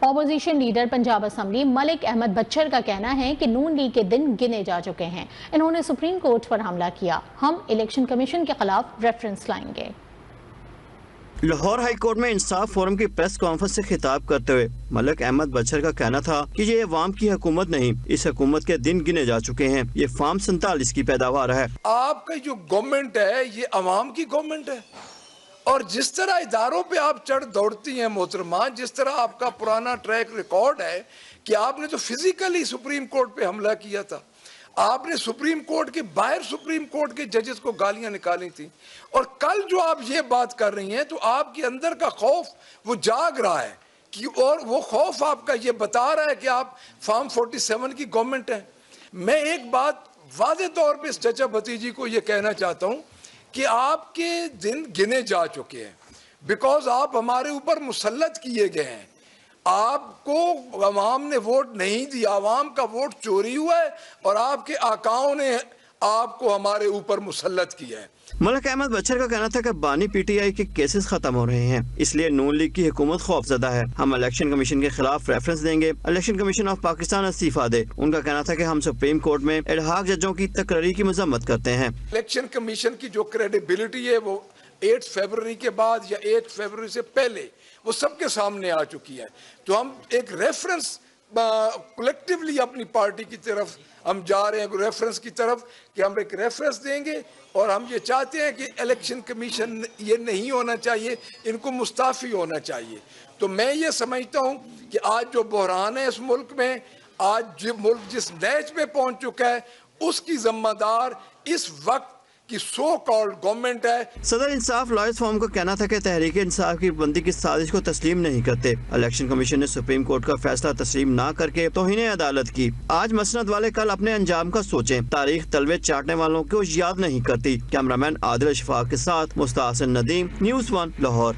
Opposition leader Punjab assembly Malik Ahmad Butcher کا کہنا ہے کہ نون لیگ کے دن گنے جا چکے ہیں۔ انہوں نے سپریم کورٹ پر حملہ کیا۔ ہم الیکشن کمیشن کے خلاف ریفرنس لائیں گے۔ لاہور ہائی کورٹ میں انصاف فورم کی پریس کانفرنس سے خطاب کرتے ہوئے ملک احمد بچر کا کہنا تھا کہ یہ عوام کی حکومت نہیں، اس حکومت کے دن گنے جا چکے ہیں۔ یہ فارم 47 کی پیداوار ہے۔ آپ کا جو گورنمنٹ ہے یہ عوام کی گورنمنٹ ہے، اور جس طرح اداروں پہ آپ چڑھ دوڑتی ہیں محترمہ، جس طرح آپ کا پرانا ٹریک ریکارڈ ہے کہ آپ نے تو فزیکلی سپریم کورٹ پہ حملہ کیا تھا، آپ نے سپریم کورٹ کے باہر سپریم کورٹ کے ججز کو گالیاں نکالی تھی، اور کل جو آپ یہ بات کر رہی ہیں تو آپ کے اندر کا خوف وہ جاگ رہا ہے اور وہ خوف آپ کا یہ بتا رہا ہے کہ آپ فارم 47 کی گورنمنٹ ہیں۔ میں ایک بات واضح طور پہ اس چچا بھتیجی کو یہ کہنا چاہتا ہوں کہ آپ کے دن گنے جا چکے ہیں، بیکاز آپ ہمارے اوپر مسلط کیے گئے ہیں۔ آپ کو عوام نے ووٹ نہیں دیا، عوام کا ووٹ چوری ہوا ہے، اور آپ کے آقاؤں نے آپ کو ہمارے اوپر مسلط کیا ہے۔ ملک احمد بچر کا کہنا تھا کہ بانی پی ٹی آئی کے کیسز ختم ہو رہے ہیں، اس لیے نون لیگ کی حکومت خوف زدہ ہے۔ ہم الیکشن کمیشن کے خلاف ریفرنس دیں گے۔ الیکشن کمیشن آف پاکستان استعفیٰ دے۔ ان کا کہنا تھا کہ ہم سپریم کورٹ میں الحاق ججوں کی تقرری کی مذمت کرتے ہیں۔ الیکشن کمیشن کی جو کریڈیبلٹی ہے وہ 8 فروری کے بعد یا 8 فروری سے پہلے وہ سب کے سامنے آ چکی ہے، تو ہم ایک ریفرنس کلیکٹیولی اپنی پارٹی کی طرف ہم جا رہے ہیں، ریفرنس کی طرف کہ ہم ایک ریفرنس دیں گے، اور ہم یہ چاہتے ہیں کہ الیکشن کمیشن یہ نہیں ہونا چاہیے، ان کو مستعفی ہونا چاہیے۔ تو میں یہ سمجھتا ہوں کہ آج جو بحران ہے اس ملک میں، آج ملک جس نیچ میں پہنچ چکا ہے، اس کی ذمہ دار اس وقت کی سو کالڈ گورنمنٹ ہے۔ صدر انصاف لائز فارم کا کہنا تھا کہ تحریک انصاف کی بندی کی سازش کو تسلیم نہیں کرتے۔ الیکشن کمیشن نے سپریم کورٹ کا فیصلہ تسلیم نہ کر کے توہین عدالت کی۔ آج مسند والے کل اپنے انجام کا سوچیں۔ تاریخ تلوے چاٹنے والوں کو یاد نہیں کرتی۔ کیمرامین عادل اشفاق کے ساتھ مستحسن ندیم، نیوز 1 لاہور۔